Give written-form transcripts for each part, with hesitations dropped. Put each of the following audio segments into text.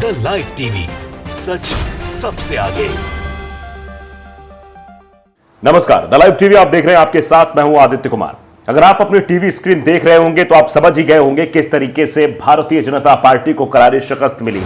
The live TV, सच सबसे आगे। नमस्कार, द लाइव टीवी आप देख रहे हैं, आपके साथ मैं हूं आदित्य कुमार। अगर आप अपनी टीवी स्क्रीन देख रहे होंगे तो आप समझ ही गए होंगे किस तरीके से भारतीय जनता पार्टी को करारी शिकस्त मिली,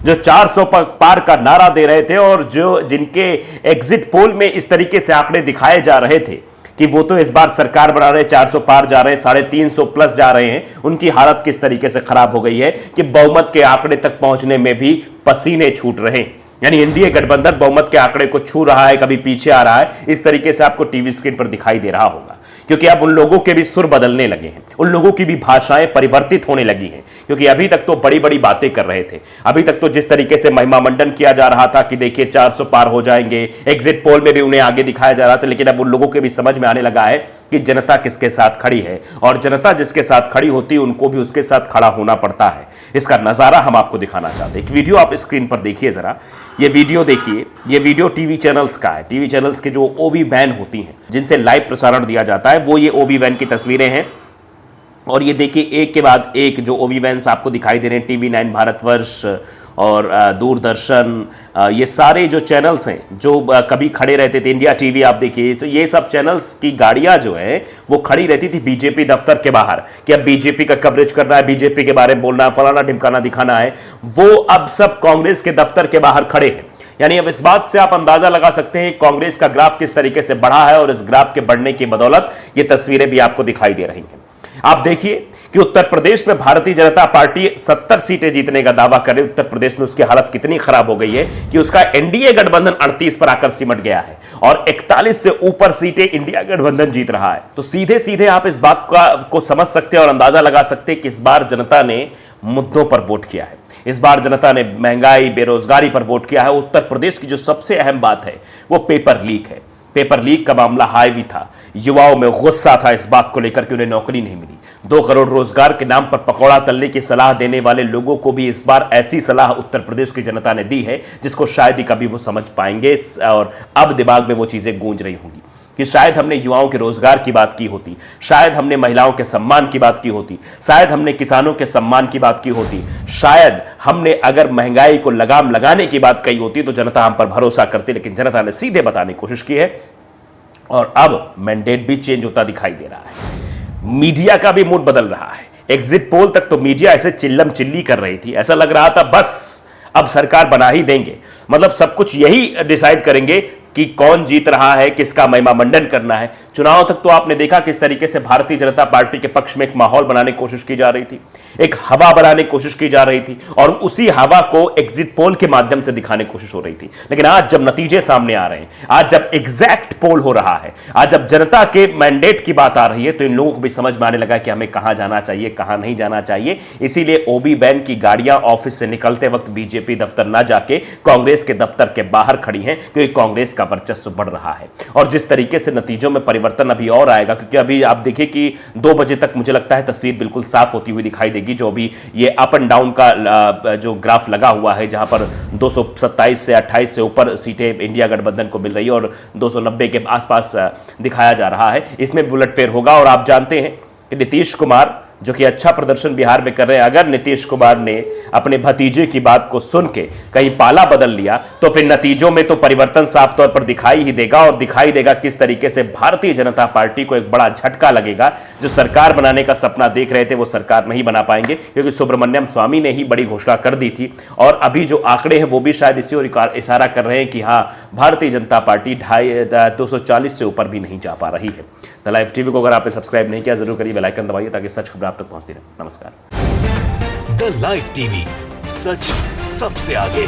जो 400 पार का नारा दे रहे थे और जो जिनके एग्जिट पोल में इस तरीके से आंकड़े दिखाए जा रहे थे कि वो तो इस बार सरकार बना रहे, 400 पार जा रहे हैं, 350 प्लस जा रहे हैं, उनकी हालत किस तरीके से खराब हो गई है कि बहुमत के आंकड़े तक पहुंचने में भी पसीने छूट रहे हैं। यानी एनडीए गठबंधन बहुमत के आंकड़े को छू रहा है, कभी पीछे आ रहा है, इस तरीके से आपको टीवी स्क्रीन पर दिखाई दे रहा होगा, क्योंकि अब उन लोगों के भी सुर बदलने लगे हैं, उन लोगों की भी भाषाएं परिवर्तित होने लगी हैं। क्योंकि अभी तक तो बड़ी बड़ी बातें कर रहे थे, अभी तक तो जिस तरीके से महिमा मंडन किया जा रहा था कि देखिए 400 पार हो जाएंगे, एग्जिट पोल में भी उन्हें आगे दिखाया जा रहा था, लेकिन अब उन लोगों के भी समझ में आने लगा है कि जनता किसके साथ खड़ी है और जनता जिसके साथ खड़ी होती है उनको भी उसके साथ खड़ा होना पड़ता है। इसका नजारा हम आपको दिखाना चाहते हैं। एक वीडियो आप स्क्रीन पर देखिए जरा, ये वीडियो देखिए, ये वीडियो टीवी चैनल्स का है। टीवी चैनल्स के जो ओवी वैन होती हैं जिनसे लाइव प्रसारण दिया जाता है, वो ये ओवी वैन की तस्वीरें हैं। और ये देखिए एक के बाद एक जो ओवी वैन्स आपको दिखाई दे रहे हैं, टीवी 9 भारतवर्ष और दूरदर्शन, ये सारे जो चैनल्स हैं जो कभी खड़े रहते थे, इंडिया टीवी आप देखिए, तो ये सब चैनल्स की गाड़ियां जो है वो खड़ी रहती थी बीजेपी दफ्तर के बाहर कि अब बीजेपी का कवरेज करना है, बीजेपी के बारे में बोलना है, फलाना ढिमकाना दिखाना है। वो अब सब कांग्रेस के दफ्तर के बाहर खड़े हैं। यानी अब इस बात से आप अंदाजा लगा सकते हैं कांग्रेस का ग्राफ किस तरीके से बढ़ा है और इस ग्राफ के बढ़ने की बदौलत ये तस्वीरें भी आपको दिखाई दे रही हैं। आप देखिए कि उत्तर प्रदेश में भारतीय जनता पार्टी 70 सीटें जीतने का दावा कर रही है। उत्तर प्रदेश में उसकी हालत कितनी खराब हो गई है कि उसका एनडीए गठबंधन 38 पर आकर सिमट गया है और 41 से ऊपर सीटें इंडिया गठबंधन जीत रहा है। तो सीधे सीधे आप इस बात को समझ सकते हैं और अंदाजा लगा सकते हैं कि इस बार जनता ने मुद्दों पर वोट किया है। इस बार जनता ने महंगाई, बेरोजगारी पर वोट किया है। उत्तर प्रदेश की जो सबसे अहम बात है वो पेपर लीक है। पेपर लीक का मामला हावी था, युवाओं में गुस्सा था इस बात को लेकर कि उन्हें नौकरी नहीं मिली। 2 करोड़ रोजगार के नाम पर पकौड़ा तलने की सलाह देने वाले लोगों को भी इस बार ऐसी सलाह उत्तर प्रदेश की जनता ने दी है जिसको शायद ही कभी वो समझ पाएंगे और अब दिमाग में वो चीजें गूंज रही होंगी कि शायद हमने युवाओं के रोजगार की बात की होती, शायद हमने महिलाओं के सम्मान की बात की होती, शायद हमने किसानों के सम्मान की बात की होती, शायद हमने अगर महंगाई को लगाम लगाने की बात कही होती तो जनता हम पर भरोसा करती। लेकिन जनता ने सीधे बताने की कोशिश की है और अब मैंडेट भी चेंज होता दिखाई दे रहा है। मीडिया का भी मूड बदल रहा है। एग्जिट पोल तक तो मीडिया ऐसे चिल्लम चिल्ली कर रही थी, ऐसा लग रहा था बस अब सरकार बना ही देंगे, मतलब सब कुछ यही डिसाइड करेंगे कि कौन जीत रहा है, किसका महिमा मंडन करना है। चुनाव तक तो आपने देखा किस तरीके से भारतीय जनता पार्टी के पक्ष में एक माहौल बनाने की कोशिश की जा रही थी, एक हवा बनाने की कोशिश की जा रही थी और उसी हवा को एग्जिट पोल के माध्यम से दिखाने की कोशिश हो रही थी। लेकिन आज जब नतीजे सामने आ रहे हैं, आज जब एग्जैक्ट पोल हो रहा है, आज जब जनता के मैंडेट की बात आ रही है, तो इन लोगों को भी समझ में आने लगा कि हमें कहां जाना चाहिए, कहां नहीं जाना चाहिए। इसीलिए ओबी बैन की गाड़ियां ऑफिस से निकलते वक्त बीजेपी दफ्तर ना जाके कांग्रेस के दफ्तर के बाहर खड़ी हैं, क्योंकि कांग्रेस का वर्चस्व बढ़ रहा है। और जिस तरीके से नतीजों में परिवर्तन अभी और आएगा, क्योंकि अभी आप देखिए कि 2 बजे तक मुझे लगता है तस्वीर बिल्कुल साफ होती हुई दिखाई देगी। जो अभी ये अप एंड डाउन का जो ग्राफ लगा हुआ है, जहां पर 227 से 28 से ऊपर सीटें इंडिया गठबंधन को मिल रही है और 290 के आसपास दिखाया जा रहा है, इसमें बुलेट फेयर होगा। और आप जानते हैं कि नीतीश कुमार जो कि अच्छा प्रदर्शन बिहार में कर रहे हैं, अगर नीतीश कुमार ने अपने भतीजे की बात को सुन के कहीं पाला बदल लिया तो फिर नतीजों में तो परिवर्तन साफ तौर पर दिखाई ही देगा और दिखाई देगा किस तरीके से भारतीय जनता पार्टी को एक बड़ा झटका लगेगा। जो सरकार बनाने का सपना देख रहे थे वो सरकार नहीं बना पाएंगे, क्योंकि सुब्रमण्यम स्वामी ने ही बड़ी घोषणा कर दी थी और अभी जो आंकड़े हैं वो भी शायद इसी ओर इशारा कर रहे हैं कि हाँ, भारतीय जनता पार्टी 240 से ऊपर भी नहीं जा पा रही है। द लाइव टीवी को अगर आपने सब्सक्राइब नहीं किया, जरूर करिए, बेल आइकन दबाइए ताकि सच खबर आप तक पहुंचती रहे। नमस्कार। द लाइव टीवी, सच सबसे आगे।